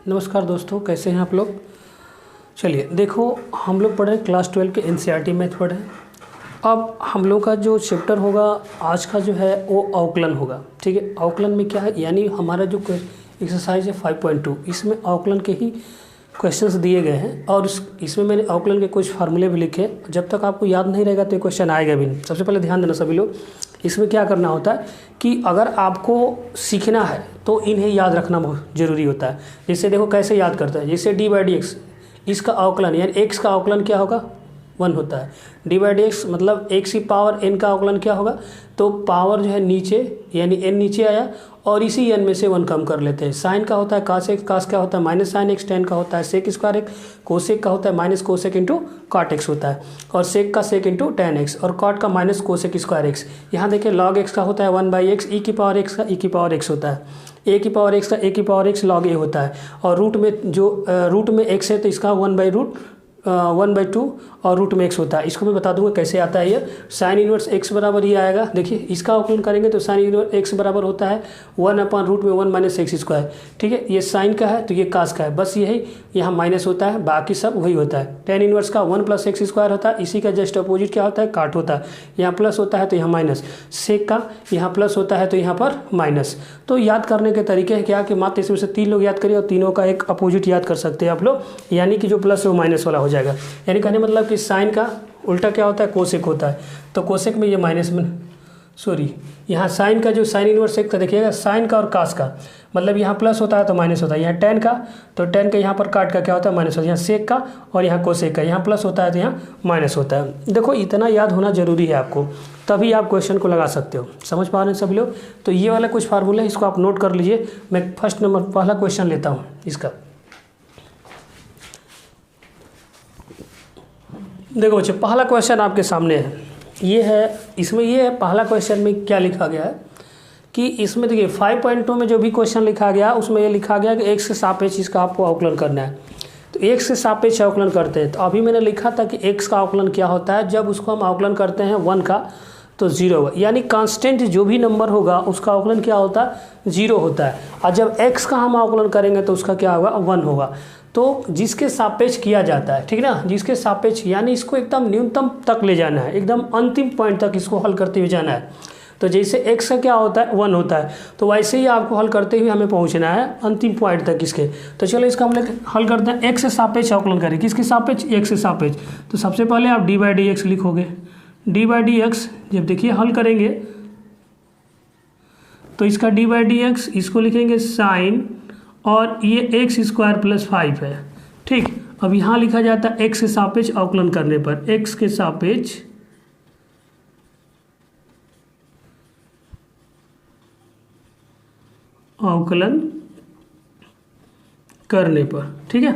नमस्कार दोस्तों, कैसे हैं आप लोग। चलिए देखो, हम लोग पढ़ रहे हैं क्लास 12 के एनसीईआरटी मैथ पढ़ रहे हैं। अब हम लोग का जो चैप्टर होगा आज का जो है वो अवकलन होगा। ठीक है, अवकलन में क्या है, यानी हमारा जो एक्सरसाइज है 5.2 इसमें अवकलन के ही क्वेश्चंस दिए गए हैं और इसमें मैंने अवकलन के कुछ फार्मूले भी लिखे। जब तक आपको याद नहीं रहेगा तो ये क्वेश्चन आएगा भी नहीं। सबसे पहले ध्यान देना सभी लोग, इसमें क्या करना होता है कि अगर आपको सीखना है तो इन्हें याद रखना बहुत ज़रूरी होता है। जैसे देखो कैसे याद करता है, जैसे d/dx इसका अवकलन यानी x का अवकलन क्या होगा, 1 होता है। d/dx मतलब x की पावर n का अवकलन क्या होगा, तो पावर जो है नीचे यानी n नीचे आया और इसी n में से 1 कम कर लेते हैं। साइन का होता है cos x, cos क्या होता है माइनस साइन x, tan का होता है sec स्क्वायर x, कोसेक का होता है minus cosec into cot x होता है और sec का sec इंटू tan x और कॉट का माइनस कोसेक स्क्वायर x। यहाँ देखिए log x का होता है 1/x, e की पावर x का e की पावर x होता है, a की पावर x का a की पावर x log a होता है और रूट में जो रूट में x है तो इसका 1/2 और रूट में x होता है। इसको मैं बता दूंगा कैसे आता है। ये साइन इनवर्स x बराबर ये आएगा। देखिए इसका अवकलन करेंगे तो साइन इनवर्स x बराबर होता है 1/√1 माइनस एक्स स्क्वायर। ठीक है, ये साइन का है तो ये कास का है, बस यही यहाँ माइनस होता है, बाकी सब वही होता है। टेन इनवर्स का 1 + x स्क्वायर होता है, इसी का जस्ट अपोजिट क्या होता है, काट होता है। यहाँ प्लस होता है तो यहाँ माइनस, सेक का यहाँ प्लस होता है तो यहाँ पर माइनस। तो याद करने के तरीके हैं क्या कि मात्र इसमें से 3 लोग याद करिए और तीनों का एक अपोजिट याद कर सकते हैं आप लोग, यानी कि जो प्लस है वो माइनस वाला हो जाएगा। यानी कहने मतलब कि साइन का उल्टा क्या होता है, कोसेक होता है। तो कोसेक में ये माइनस में यहाँ साइन का जो साइन इनवर्स एक था देखिएगा, साइन का और कास का मतलब यहाँ प्लस होता है तो माइनस होता है। यहाँ टेन का तो टेन का यहाँ पर काट का क्या होता है माइनस होता है। यहाँ सेक का और यहाँ कोसेक का यहाँ प्लस होता है तो यहाँ माइनस होता है। देखो इतना याद होना जरूरी है आपको, तभी आप क्वेश्चन को लगा सकते हो। समझ पा रहे हैं सभी लोग। तो ये वाला कुछ फार्मूला है, इसको आप नोट कर लीजिए। मैं फर्स्ट नंबर पहला क्वेश्चन लेता हूँ इसका। देखो बच्चे, पहला क्वेश्चन आपके सामने है, ये है। इसमें ये है पहला क्वेश्चन में क्या लिखा गया है कि इसमें देखिए 5.2 में जो भी क्वेश्चन लिखा गया उसमें ये लिखा गया कि x के सापेक्ष इसका आपको अवकलन करना है। तो x के सापेक्ष अवकलन करते हैं। तो अभी मैंने लिखा था कि x का अवकलन क्या होता है, जब उसको हम अवकलन करते हैं 1 का तो 0 होगा, यानी कांस्टेंट जो भी नंबर होगा उसका अवकलन क्या होता है, 0 होता है। और जब x का हम अवकलन करेंगे तो उसका क्या होगा, 1 होगा। तो जिसके सापेक्ष किया जाता है, ठीक है ना, जिसके सापेक्ष यानी इसको एकदम न्यूनतम तक ले जाना है, एकदम अंतिम पॉइंट तक इसको हल करते हुए जाना है। तो जैसे x का क्या होता है, 1 होता है, तो वैसे ही आपको हल करते हुए हमें पहुंचना है अंतिम पॉइंट तक इसके। तो चलो इसका हम लोग हल करते हैं। x से सापेक्ष अवकलन करें, किसके सापेक्ष, x से सापेक्ष। तो सबसे पहले आप d/dx लिखोगे। d/dx जब देखिए हल करेंगे तो इसका d/dx इसको लिखेंगे साइन और ये x स्क्वायर प्लस 5 है। ठीक, अब यहाँ लिखा जाता है x के सापेक्ष अवकलन करने पर, x के सापेक्ष अवकलन करने पर। ठीक है,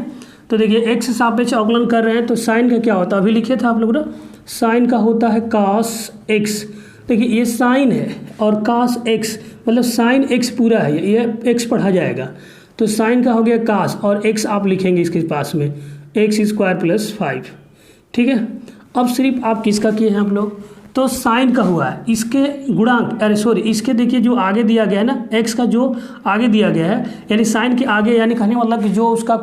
तो देखिए x से सापेक्ष अवकलन कर रहे हैं तो साइन का क्या होता है, अभी लिखे था आप लोग ना, साइन का होता है cos x। देखिए ये साइन है और cos x मतलब साइन x पूरा है, ये x पढ़ा जाएगा। तो साइन का हो गया cos और x आप लिखेंगे इसके पास में x स्क्वायर प्लस 5। ठीक है, अब सिर्फ आप किसका किए हैं आप लोग, तो साइन का हुआ है, इसके गुणांक इसके देखिए जो आगे दिया गया है ना, x का जो आगे दिया गया है यानी साइन के आगे, यानी कहने मतलब कि जो उसका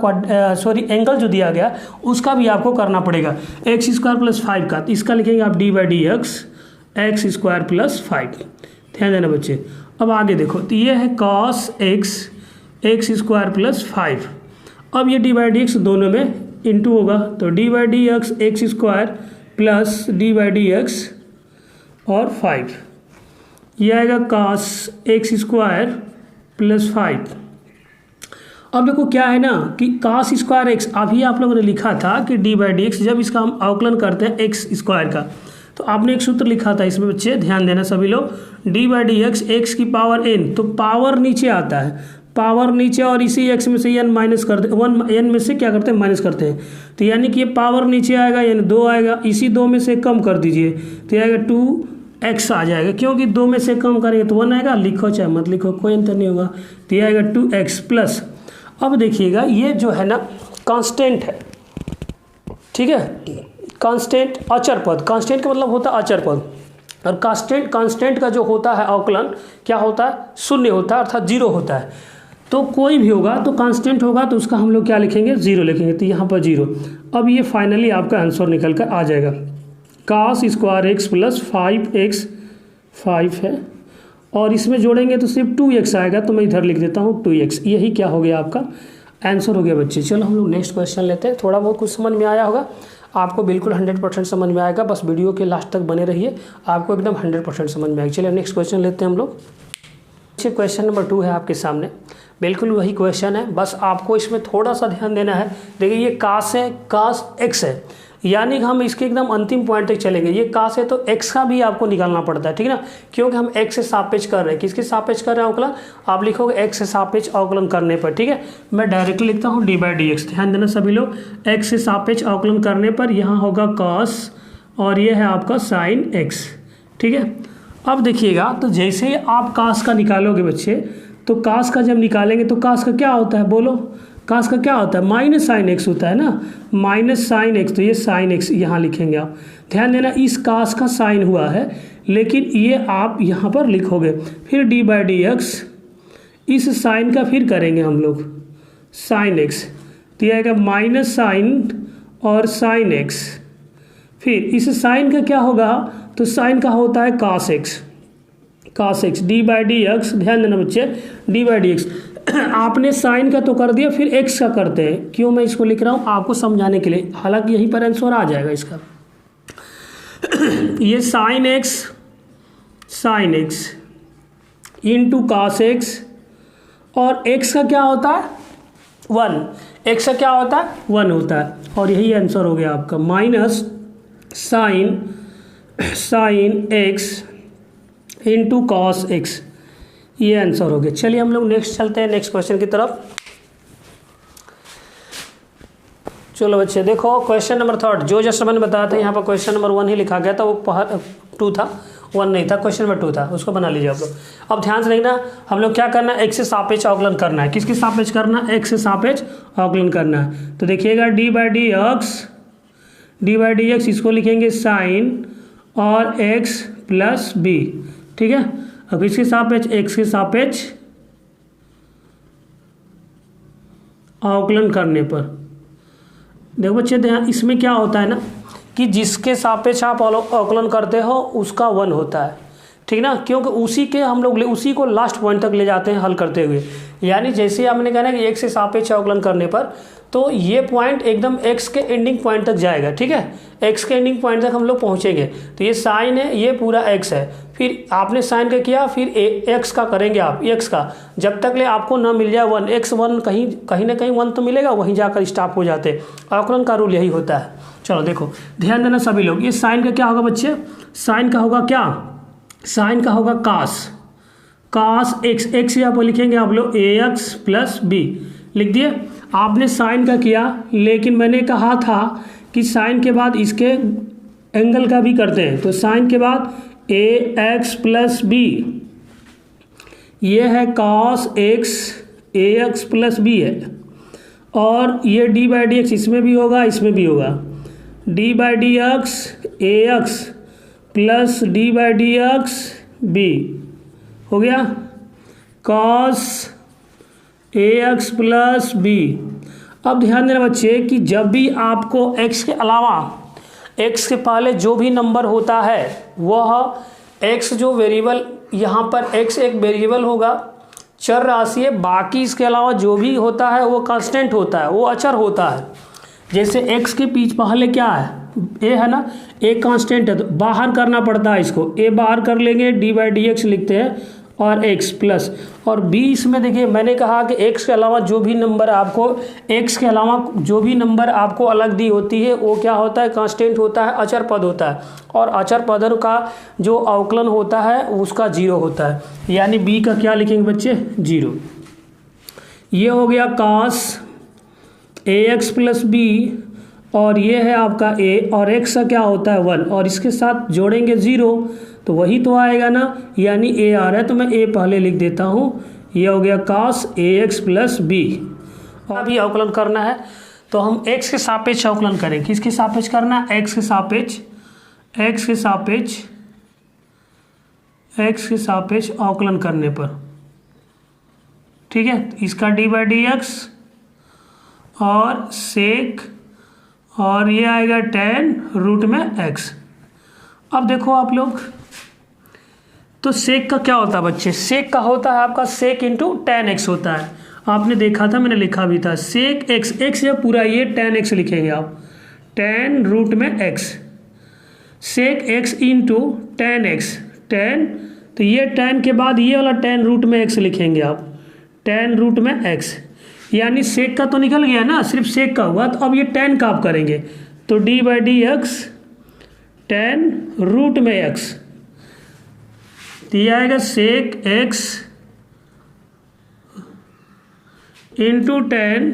एंगल जो दिया गया उसका भी आपको करना पड़ेगा, x स्क्वायर प्लस 5 का। तो इसका लिखेंगे आप d/dx x स्क्वायर प्लस 5। ध्यान देना बच्चे। अब आगे देखो, तो ये है cos x स्क्वायर प्लस 5। अब ये d/dx दोनों में इंटू होगा, तो d/dx x square plus d/dx और 5, ये आएगा cos x स्क्वायर प्लस 5। अब देखो क्या है ना कि cos स्क्वायर x, अभी आप लोगों ने लिखा था कि d/dx जब इसका हम अवकलन करते हैं x स्क्वायर का, तो आपने एक सूत्र लिखा था इसमें बच्चे, ध्यान देना सभी लोग, d/dx x की पावर n, तो पावर नीचे आता है, पावर नीचे और इसी x में से n माइनस करते, 1 n में से क्या करते हैं, माइनस करते हैं। तो यानी कि ये पावर नीचे आएगा यानी 2 आएगा, इसी 2 में से कम कर दीजिए तो ये आएगा 2x आ जाएगा, क्योंकि 2 में से कम करेंगे तो 1 आएगा, लिखो चाहे मत लिखो कोई अंतर नहीं होगा। तो ये आएगा 2x प्लस, अब देखिएगा ये जो है ना कांस्टेंट है, ठीक है, कांस्टेंट अचर पद, कांस्टेंट का मतलब होता है अचर पद, और कांस्टेंट का जो होता है अवकलन क्या होता है, शून्य होता है, अर्थात 0 होता है। तो कोई भी होगा तो कांस्टेंट होगा तो उसका हम लोग क्या लिखेंगे, 0 लिखेंगे, तो यहाँ पर 0। अब ये फाइनली आपका आंसर निकल कर आ जाएगा, cos square x plus 5x 5 है, और इसमें जोड़ेंगे तो सिर्फ 2x आएगा, तो मैं इधर लिख देता हूँ 2x। यही क्या हो गया, आपका आंसर हो गया बच्चे। चलो हम लोग नेक्स्ट क्वेश्चन लेते हैं। थोड़ा बहुत कुछ समझ में आया होगा आपको, बिल्कुल 100% समझ में आएगा, बस वीडियो के लास्ट तक बने रहिए, आपको एकदम 100% समझ में आएगा। चलिए नेक्स्ट क्वेश्चन लेते हैं हम लोग। क्वेश्चन नंबर 2 है आपके सामने, बिल्कुल वही क्वेश्चन है, बस आपको इसमें थोड़ा सा ध्यान देना है। देखिए ये कास है, कास एक्स है, यानी हम इसके एकदम अंतिम पॉइंट तक चलेंगे। ये कास है तो एक्स का भी आपको निकालना पड़ता है, ठीक है ना, क्योंकि हम एक्स से सापेक्ष कर रहे हैं। किसके सापेक्ष कर रहे हैं अवकलन, आप लिखोगे एक्स से सापेक्ष अवकलन करने पर, ठीक है। मैं डायरेक्टली लिखता हूँ d/dx, ध्यान देना सभी लोग, एक्स से सापेक्ष अवकलन करने पर यहाँ होगा cos और ये है आपका sin x, ठीक है। अब देखिएगा, तो जैसे ही आप cos का निकालोगे बच्चे, तो cos का जब निकालेंगे तो cos का क्या होता है, बोलो, cos का क्या होता है, माइनस साइन एक्स होता है ना, माइनस साइन एक्स, तो ये साइन एक्स यहाँ लिखेंगे आप। ध्यान देना, इस cos का साइन हुआ है, लेकिन ये आप यहाँ पर लिखोगे, फिर d/dx, इस साइन का फिर करेंगे हम लोग साइन एक्स, तो यह आएगा माइनस साइन और साइन एक्स, फिर इस साइन का क्या होगा, तो साइन का होता है cos x, cos x d/dx, ध्यान देना बच्चे, d/dx आपने साइन का तो कर दिया, फिर x का करते हैं। क्यों मैं इसको लिख रहा हूँ, आपको समझाने के लिए, हालांकि यहीं पर आंसर आ जाएगा इसका। ये sine x into cos x, और x का क्या होता है 1, x का क्या होता है 1 होता है, और यही आंसर हो गया आपका, minus sine x into cos x, ये आंसर हो गया। चलिए हम लोग नेक्स्ट चलते हैं, नेक्स्ट क्वेश्चन की तरफ। चलो बच्चे देखो, क्वेश्चन नंबर 3 जो जस्ट मैंने बताया था, यहाँ पर क्वेश्चन नंबर 1 ही लिखा गया था, वो 2 था, 1 नहीं था, क्वेश्चन नंबर 2 था, उसको बना लीजिए आप लोग। अब ध्यान से देखना, हम लोग क्या करना है, x से सापेक्ष अवकलन करना है। किसके सापेक्ष करना है, x से सापेक्ष अवकलन करना है। तो देखिएगा d/dx, इसको लिखेंगे साइन और x प्लस b, ठीक है। अब इसके सापेक्ष x के सापेक्ष अवकलन करने पर, देखो बच्चे ध्यान, इसमें क्या होता है ना कि जिसके सापेक्ष आप अवकलन करते हो उसका 1 होता है, ठीक ना, क्योंकि उसी के हम लोग उसी को लास्ट पॉइंट तक ले जाते हैं हल करते हुए। यानी जैसे हमने कहा ना कि x से सापेक्ष अवकलन करने पर, तो ये पॉइंट एकदम x के एंडिंग पॉइंट तक जाएगा, ठीक है, x के एंडिंग पॉइंट तक हम लोग पहुँचेंगे। तो ये साइन है, ये पूरा x है, फिर आपने साइन का किया, फिर x का करेंगे आप, x का जब तक ले आपको ना मिल जाए 1, x1 कहीं ना कहीं 1 तो मिलेगा, वहीं जाकर स्टॉप हो जाते। अवकलन का रूल यही होता है। चलो देखो ध्यान देना सभी लोग, ये साइन का क्या होगा बच्चे, साइन का होगा क्या, साइन का होगा cos x यहाँ पर लिखेंगे आप लोग ax प्लस b, लिख दिए। आपने साइन का किया, लेकिन मैंने कहा था कि साइन के बाद इसके एंगल का भी करते हैं, तो साइन के बाद ax प्लस b, ये है cos x ax plus b है, और ये d/dx इसमें भी होगा, इसमें भी होगा, d/dx ax plus d/dx b हो गया, cos ax प्लस b। अब ध्यान देना बच्चे कि जब भी आपको x के अलावा, x के पहले जो भी नंबर होता है वह x जो वेरिएबल, यहाँ पर x एक वेरिएबल होगा, चर राशि है, बाकी इसके अलावा जो भी होता है वो कांस्टेंट होता है, वो अचर होता है। जैसे x के पीछे पहले क्या है, a है ना, a कांस्टेंट है, तो बाहर करना पड़ता है इसको, a बाहर कर लेंगे, d/dx लिखते हैं, और x प्लस, और b इसमें देखिए मैंने कहा कि x के अलावा जो भी नंबर आपको, x के अलावा जो भी नंबर आपको अलग दी होती है वो क्या होता है, कांस्टेंट होता है, अचर पद होता है, और अचर पदों का जो अवकलन होता है उसका 0 होता है। यानी b का क्या लिखेंगे बच्चे, 0। ये हो गया cos ax प्लस b, और ये है आपका a, और x का क्या होता है 1, और इसके साथ जोड़ेंगे 0, तो वही तो आएगा ना, यानी a आ रहा है, तो मैं a पहले लिख देता हूँ। ये हो गया cos ax प्लस b। अभी अवकलन करना है तो हम x के सापेक्ष अवकलन करें। किसके सापेक्ष करना है, x के सापेक्ष, x के सापेक्ष अवकलन करने पर, ठीक है, इसका डी बाई डी एक्स और सेक और ये आएगा टेन रूट में एक्स। अब देखो आप लोग, तो सेक का क्या होता है बच्चे, सेक का होता है आपका सेक इंटू टेन एक्स होता है। आपने देखा था, मैंने लिखा भी था, सेक एक्स, एक्स या पूरा ये टेन एक्स लिखेंगे आप, टेन रूट में x, sec x into tan x, tan, तो ये टेन के बाद ये वाला टेन रूट में एक्स लिखेंगे आप, टेन रूट में एक्स, यानी सेक का तो निकल गया ना, सिर्फ सेक का हुआ। तो अब ये टेन का आप करेंगे, तो d by d x tan root में एक्स, तो ये आएगा sec x into tan,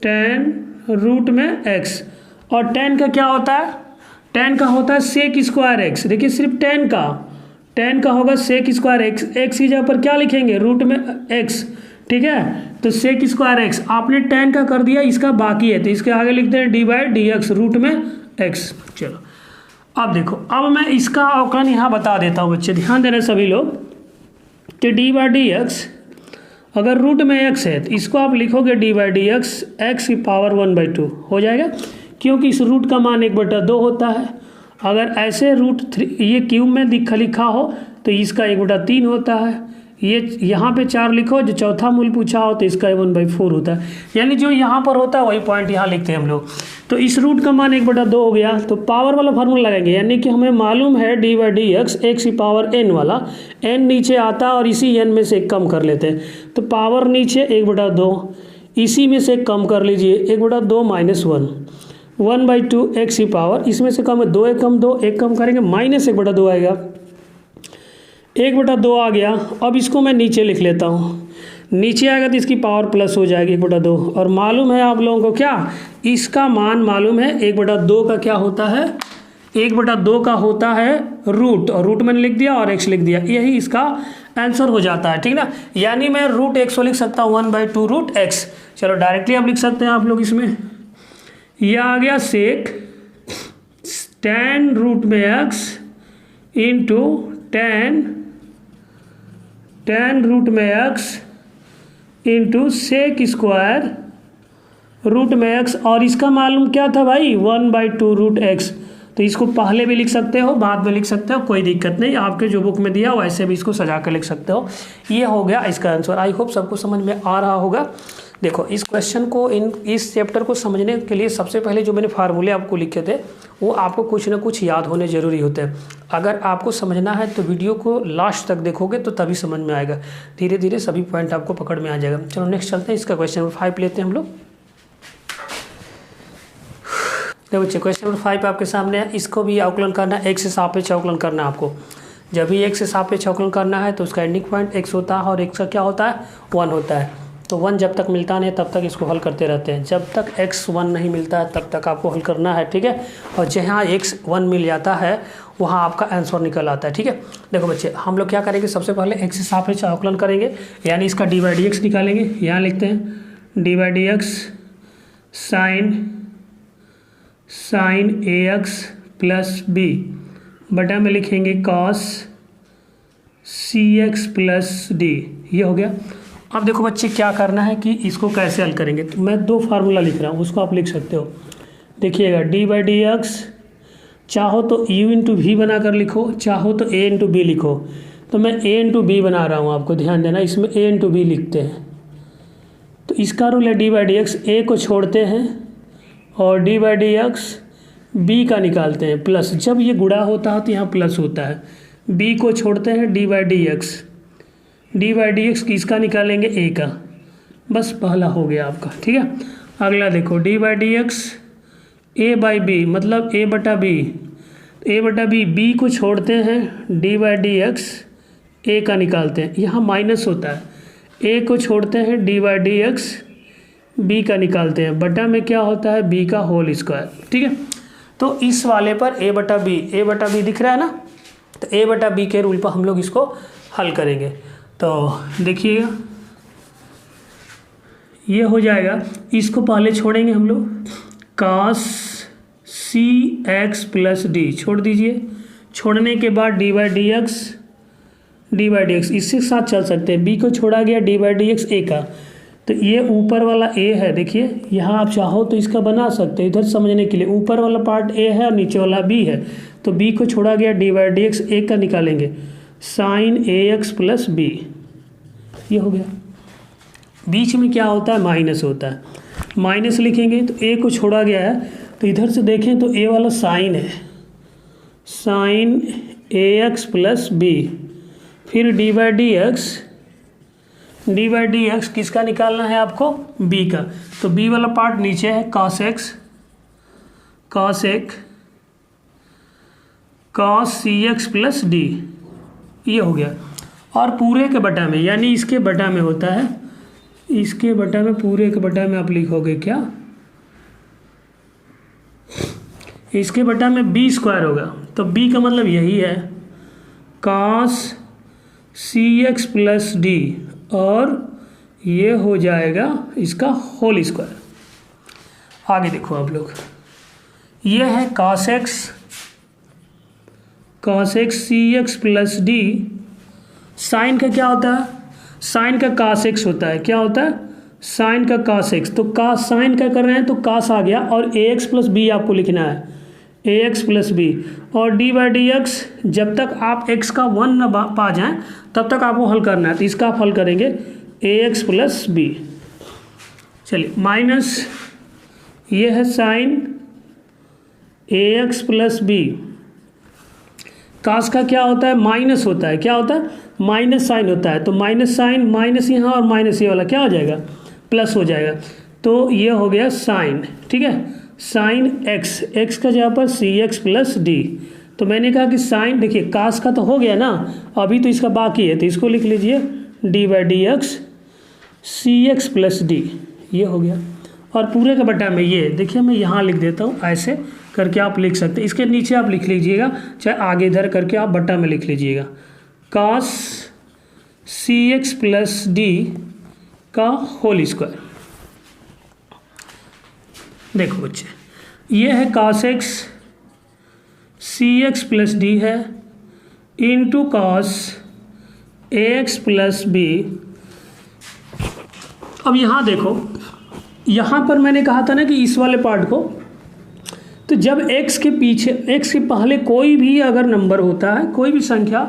tan root में एक्स, और टेन का क्या होता है, टेन का होता है सेक स्क्वायर एक्स। देखिए सिर्फ टेन का होगा सेक स्क्वायर एक्स, एक्स की जगह पर क्या लिखेंगे, रूट में एक्स, ठीक है। तो सेक स्क्वायर एक्स आपने टेन का कर दिया, इसका बाकी है तो इसके आगे लिखते हैं d by d x root में एक्स। चलो अब देखो, अब मैं इसका अवकलन यहाँ बता देता हूँ बच्चे, ध्यान देना सभी लोग, कि डी बाई डी एक्स अगर रूट में एक्स है तो इसको आप लिखोगे D by d x, x की पावर 1/2 हो जाएगा, क्योंकि इस रूट का मान 1/2 होता है। अगर ऐसे रूट 3 ये क्यूब में लिखा हो तो इसका 1/3 होता है, ये यहाँ पे 4 लिखो, जो चौथा मूल पूछा हो तो इसका 1/4 होता है, यानी जो यहाँ पर होता है वही पॉइंट यहाँ लिखते हैं हम लोग। तो इस रूट का मान 1/2 हो गया, तो पावर वाला फार्मूला लगाएंगे, यानी कि हमें मालूम है d by d x, x की पावर एन वाला, एन नीचे आता है और इसी एन में से एक कम कर लेते हैं, तो पावर नीचे 1/2, इसी में से कम कर लीजिए, 1/2 माइनस 1, 1/2 एक्स की पावर, इसमें से कम है 2, एक कम 2, एक कम करेंगे माइनस 1/2 आएगा, 1/2 आ गया। अब इसको मैं नीचे लिख लेता हूँ, नीचे आएगा तो इसकी पावर प्लस हो जाएगी 1/2, और मालूम है आप लोगों को क्या, इसका मान मालूम है 1/2 का क्या होता है, 1/2 का होता है रूट, और रूट मैंने लिख दिया और एक्स लिख दिया, यही इसका आंसर हो जाता है, ठीक ना। यानी मैं रूट एक्स को लिख सकता हूँ 1/2 रूट एक्स। चलो डायरेक्टली आप लिख सकते हैं आप लोग इसमें, यह आ गया सेक टेन रूट में एक्स इंटू टेन रूट में x into sec square root में एक्स, और इसका मालूम क्या था भाई, 1/2 रूट एक्स। तो इसको पहले भी लिख सकते हो, बाद में लिख सकते हो, कोई दिक्कत नहीं, आपके जो बुक में दिया वैसे भी इसको सजा कर लिख सकते हो। ये हो गया इसका आंसर। आई होप सबको समझ में आ रहा होगा। देखो इस क्वेश्चन को, इस चैप्टर को समझने के लिए सबसे पहले जो मैंने फार्मूले आपको लिखे थे वो आपको कुछ ना कुछ याद होने ज़रूरी होते हैं। अगर आपको समझना है तो वीडियो को लास्ट तक देखोगे तो तभी समझ में आएगा, धीरे धीरे सभी पॉइंट आपको पकड़ में आ जाएगा। चलो नेक्स्ट चलते हैं, इसका क्वेश्चन नंबर 5 लेते हैं हम लोग। देखो बच्चे क्वेश्चन नंबर 5 आपके सामने है, इसको भी अवकलन करना है, एक्स से सापेक्ष अवकलन करना है आपको। जब भी एक्स से सापेक्ष अवकलन करना है तो उसका एंडिंग पॉइंट एक्स होता है और एक्स का क्या होता है 1 होता है। तो 1 जब तक मिलता नहीं तब तक इसको हल करते रहते हैं, जब तक x 1 नहीं मिलता है तब तक आपको हल करना है, ठीक है। और जहाँ x 1 मिल जाता है वहाँ आपका आंसर निकल आता है, ठीक है। देखो बच्चे हम लोग क्या करेंगे, सबसे पहले x से सापेक्ष अवकलन करेंगे, यानी इसका डी बाई डी एक्स निकालेंगे। यहाँ लिखते हैं d by d x sine a x plus b, बटा में लिखेंगे cos c x plus d, ये हो गया। अब देखो बच्चे क्या करना है कि इसको कैसे हल करेंगे, तो मैं 2 फार्मूला लिख रहा हूँ, उसको आप लिख सकते हो। देखिएगा डी बाई डी एक्स, चाहो तो यू इंटू वी बना कर लिखो, चाहो तो ए इंटू बी लिखो। तो मैं ए इंटू बी बना रहा हूँ, आपको ध्यान देना, इसमें ए इंटू बी लिखते हैं। तो इसका रूल है d by d x, a को छोड़ते हैं और d by d x b का निकालते हैं प्लस, जब ये गुणा होता है तो यहाँ प्लस होता है, बी को छोड़ते हैं d by d x, D by d x किसका निकालेंगे ए का, बस पहला हो गया आपका, ठीक है। अगला देखो d by d x a by b, मतलब ए बटा बी, बी को छोड़ते हैं d by d x a का निकालते हैं, यहाँ माइनस होता है, ए को छोड़ते हैं d by d x b का निकालते हैं, बटा में क्या होता है बी का होल स्क्वायर, ठीक है। तो इस वाले पर ए बटा बी दिख रहा है ना, तो ए बटा बी के रूल पर हम लोग इसको हल करेंगे। तो देखिएगा ये हो जाएगा, इसको पहले छोड़ेंगे हम लोग, cos सी एक्स प्लस डी छोड़ दीजिए, छोड़ने के बाद D by d x D by d x, इससे साथ चल सकते हैं। बी को छोड़ा गया D by d x a का, तो ये ऊपर वाला ए है, देखिए यहाँ आप चाहो तो इसका बना सकते हैं इधर समझने के लिए। ऊपर वाला पार्ट ए है और नीचे वाला बी है, तो बी को छोड़ा गया D by d x a का निकालेंगे, sign a x plus B, ये हो गया। बीच में क्या होता है, माइनस होता है, माइनस लिखेंगे तो ए को छोड़ा गया है, तो इधर से देखें तो ए वाला साइन है, sign a x plus B, फिर D by d x, D by d x किसका निकालना है आपको, बी का, तो बी वाला पार्ट नीचे है, कॉस एक्स, कॉस एक, cos c x plus d, ये हो गया। और पूरे के बटा में, यानी इसके बटा में होता है, इसके बटा में, पूरे के बटा में आप लिखोगे क्या, इसके बटा में बी स्क्वायर होगा, तो बी का मतलब यही है, cos c x plus d, और ये हो जाएगा इसका होल स्क्वायर। आगे देखो आप लोग, ये है cos x c x plus D, sign का क्या होता है, साइन का कॉस एक्स होता है, क्या होता है, साइन का कॉस एक्स, तो कॉस साइन का कर रहे हैं तो कॉस आ गया, और ए एक्स प्लस बी आपको लिखना है, ए एक्स प्लस बी, और डी बाई डी एक्स, जब तक आप एक्स का 1 न पा जाएं तब तक आपको हल करना है, तो इसका आप हल करेंगे ए एक्स प्लस बी। चलिए माइनस, ये है sign a x plus B, कास का क्या होता है, माइनस होता है, क्या होता है, माइनस साइन होता है, तो माइनस साइन, माइनस यहाँ और माइनस ये वाला क्या हो जाएगा, प्लस हो जाएगा, तो ये हो गया साइन, ठीक है, साइन एक्स, एक्स का जगह पर सी एक्स प्लस डी, तो मैंने कहा कि साइन, देखिए कास का तो हो गया ना, अभी तो इसका बाकी है, तो इसको लिख लीजिए d by d x c x plus d, ये हो गया। और पूरे का बटा में ये देखिए, मैं यहाँ लिख देता हूँ, ऐसे करके आप लिख सकते हैं, इसके नीचे आप लिख लीजिएगा, चाहे आगे इधर करके आप बटा में लिख लीजिएगा, कास सी एक्स प्लस डी का होल स्क्वायर। देखो बच्चे, ये है cos x सी एक्स प्लस डी है into cos A x plus b. अब यहाँ देखो, यहाँ पर मैंने कहा था ना कि इस वाले पार्ट को, तो जब x के पीछे, x के पहले कोई भी अगर नंबर होता है, कोई भी संख्या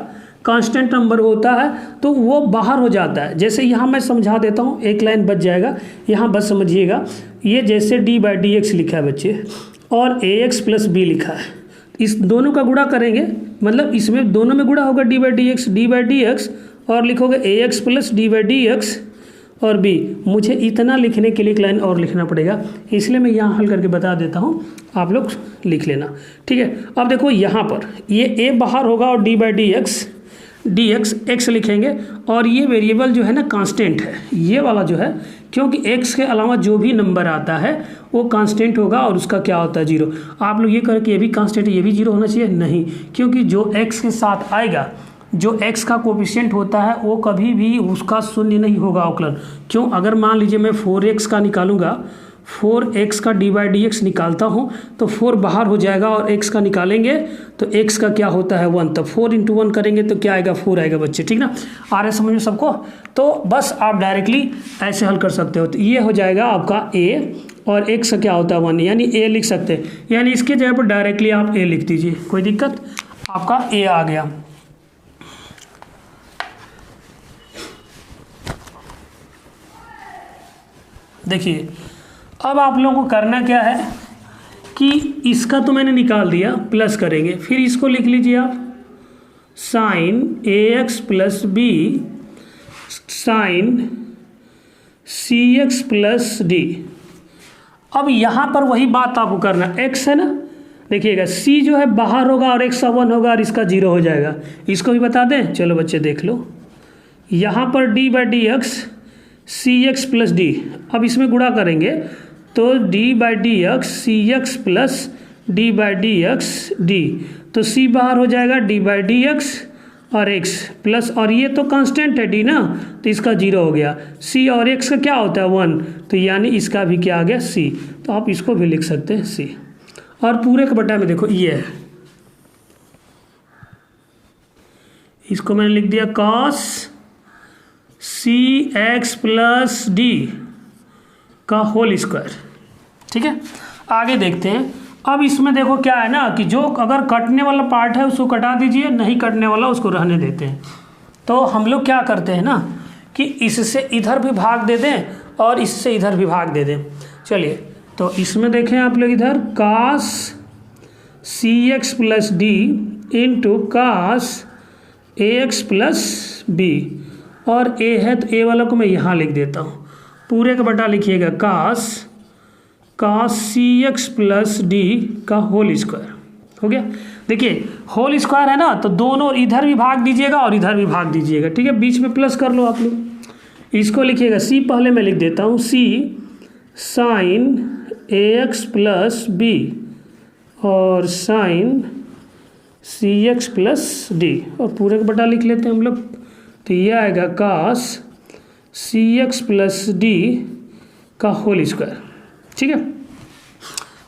कांस्टेंट नंबर होता है, तो वो बाहर हो जाता है। जैसे यहाँ मैं समझा देता हूँ, एक लाइन बच जाएगा, यहाँ बस समझिएगा, ये जैसे डी बाई डी एक्स लिखा है बच्चे, और ए एक्स प्लस बी लिखा है, इस दोनों का गुणा करेंगे, मतलब इसमें दोनों में गुणा होगा डी बाई डी एक्स, और लिखोगे a x plus d by d x और बी। मुझे इतना लिखने के लिए एक लाइन और लिखना पड़ेगा, इसलिए मैं यहाँ हल करके बता देता हूँ, आप लोग लिख लेना, ठीक है। अब देखो यहाँ पर ये ए बाहर होगा और d by d x x लिखेंगे, और ये वेरिएबल जो है ना कांस्टेंट है, ये वाला जो है, क्योंकि एक्स के अलावा जो भी नंबर आता है वो कांस्टेंट होगा, और उसका क्या होता है, जीरो। आप लोग ये करके ये भी कांस्टेंट है, ये भी जीरो होना चाहिए, नहीं, क्योंकि जो एक्स के साथ आएगा, जो एक्स का कोफिशिएंट होता है वो कभी भी उसका शून्य नहीं होगा अवकलन। क्यों, अगर मान लीजिए मैं 4x का निकालूंगा, 4x का डी बाई डी एक्स निकालता हूँ, तो 4 बाहर हो जाएगा, और x का निकालेंगे तो x का क्या होता है 1, तो 4 इंटू 1 करेंगे तो क्या आएगा, 4 आएगा बच्चे, ठीक ना। आ रहा है समझ में सबको, तो बस आप डायरेक्टली ऐसे हल कर सकते हो। तो ये हो जाएगा आपका a, और x का क्या होता है 1, यानी a लिख सकते हैं, यानी इसके जगह पर डायरेक्टली आप a लिख दीजिए, कोई दिक्कत, आपका a आ गया। देखिए अब आप लोगों को करना क्या है कि इसका तो मैंने निकाल दिया, प्लस करेंगे, फिर इसको लिख लीजिए आप, sign a x plus B sign C x plus d. अब यहाँ पर वही बात आपको करना, x है ना, देखिएगा c जो है बाहर होगा और x का 1 होगा और इसका 0 हो जाएगा, इसको भी बता दें, चलो बच्चे देख लो, यहाँ पर d by d x c x plus d, अब इसमें गुणा करेंगे तो d by d x c x plus d by d x d, तो c बाहर हो जाएगा, डी बाई डी एक्स और x प्लस, और ये तो कांस्टेंट है d ना, तो इसका 0 हो गया, c और x का क्या होता है 1, तो यानी इसका भी क्या आ गया c, तो आप इसको भी लिख सकते हैं c। और पूरे के बटा में देखो ये है, इसको मैंने लिख दिया cos cx प्लस डी का होल स्क्वायर। ठीक है, आगे देखते हैं। अब इसमें देखो क्या है ना कि जो अगर कटने वाला पार्ट है उसको कटा दीजिए, नहीं कटने वाला उसको रहने देते हैं। तो हम लोग क्या करते हैं ना कि इससे इधर भी भाग दे दें और इससे इधर भी भाग दे दें। चलिए, तो इसमें देखें आप लोग इधर cos cx plus d into cos ax plus b, और a है तो a वाला को मैं यहाँ लिख देता हूँ, पूरे का बटा लिखिएगा cos cx प्लस डी का होल स्क्वायर। हो गया। देखिए होल स्क्वायर है ना, तो दोनों इधर भी भाग दीजिएगा और इधर भी भाग दीजिएगा। ठीक है, बीच में प्लस कर लो आप लोग। इसको लिखिएगा c, पहले मैं लिख देता हूँ c sine ax plus b और साइन cx प्लस डी, और पूरे का बटा लिख लेते हैं हम लोग। तो ये आएगा cos cx प्लस डी का होल स्क्वायर। ठीक है,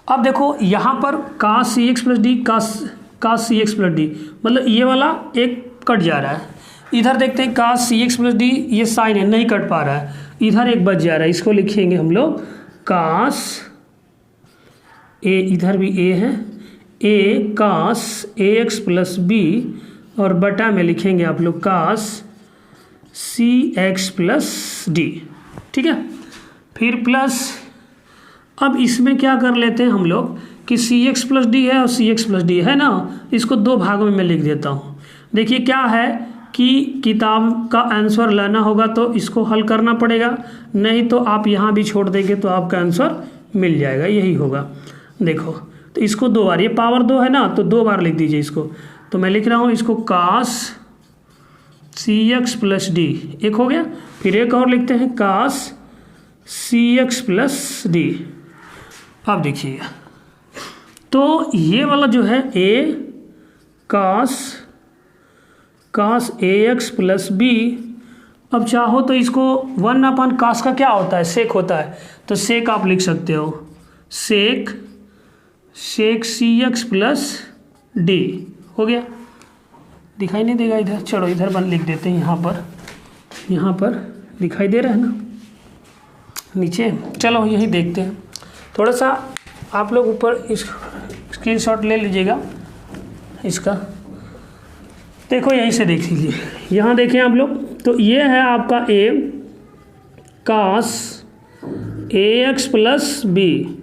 अब देखो यहाँ पर cos cx plus D cos cx plus D, मतलब ये वाला एक कट जा रहा है। इधर देखते हैं cos cx प्लस डी, ये साइन है नहीं कट पा रहा है, इधर एक बच जा रहा है। इसको लिखेंगे हम लोग cos a, इधर भी a है, a cos ax plus b, और बटा में लिखेंगे आप लोग cos cx प्लस डी। ठीक है, फिर प्लस, अब इसमें क्या कर लेते हैं हम लोग कि cx प्लस डी है और cx प्लस डी है ना, इसको दो भागों में मैं लिख देता हूँ। देखिए क्या है कि किताब का आंसर लाना होगा तो इसको हल करना पड़ेगा, नहीं तो आप यहाँ भी छोड़ देंगे तो आपका आंसर मिल जाएगा, यही होगा। देखो तो इसको दो बार, ये पावर 2 है ना, तो 2 बार लिख दीजिए इसको। तो मैं लिख रहा हूँ इसको cos cx प्लस डी, एक हो गया। फिर एक और लिखते हैं cos cx प्लस डी। अब देखिए तो ये वाला जो है a cos ax plus b, अब चाहो तो इसको 1/cos का क्या होता है, सेक होता है, तो सेक आप लिख सकते हो, सेक cx प्लस डी। हो गया, दिखाई नहीं देगा इधर, चलो इधर बन लिख देते हैं, यहाँ पर दिखाई दे रहा है ना नीचे। चलो यही देखते हैं, थोड़ा सा आप लोग ऊपर इस स्क्रीनशॉट ले लीजिएगा इसका। देखो यहीं से देख लीजिए, यहाँ देखें आप लोग, तो ये है आपका a cos ax plus b,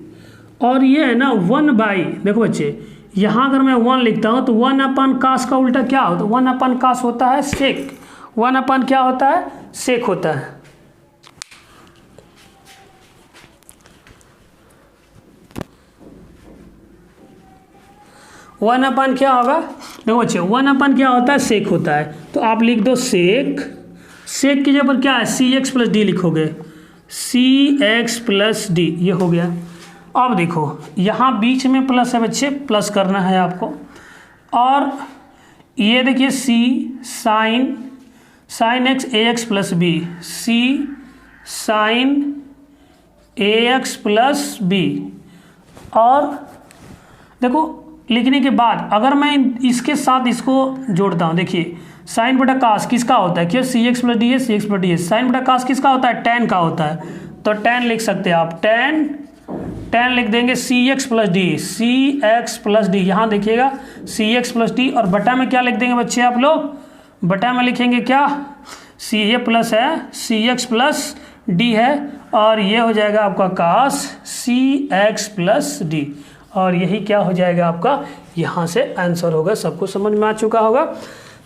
और ये है ना 1/, देखो बच्चे यहाँ अगर मैं 1 लिखता हूँ तो 1/cos का उल्टा क्या होता है, 1/cos होता है सेक, 1/ क्या होता है, सेक होता है। वन अपन क्या होगा, देखो बच्चे 1/ क्या होता है, सेक होता है, तो आप लिख दो सेक की जगह पर क्या है, cx प्लस डी लिखोगे, cx प्लस डी, ये हो गया। अब देखो यहाँ बीच में प्लस है बच्चे, प्लस करना है आपको, और ये देखिए c sine x ax plus b, c sine ax plus b, और देखो लिखने के बाद अगर मैं इसके साथ इसको जोड़ता हूँ, देखिए साइन बटा कास किसका होता है, क्यों cx प्लस डी है, cx प्लस डी है, साइन बटा कास किसका होता है, tan का होता है, तो tan लिख सकते हैं आप, tan लिख देंगे cx plus D, cx plus D, यहाँ देखिएगा cx प्लस डी, और बटा में क्या लिख देंगे बच्चे आप लोग, बटा में लिखेंगे क्या, ये प्लस है cx प्लस डी है, और ये हो जाएगा आपका cos cx प्लस डी, और यही क्या हो जाएगा आपका, यहाँ से आंसर होगा। सबको समझ में आ चुका होगा,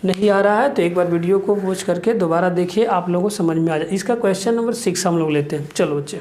नहीं आ रहा है तो एक बार वीडियो को वॉच करके दोबारा देखिए, आप लोगों को समझ में आ जाए। इसका क्वेश्चन नंबर 6 हम लोग लेते हैं। चलो बच्चे।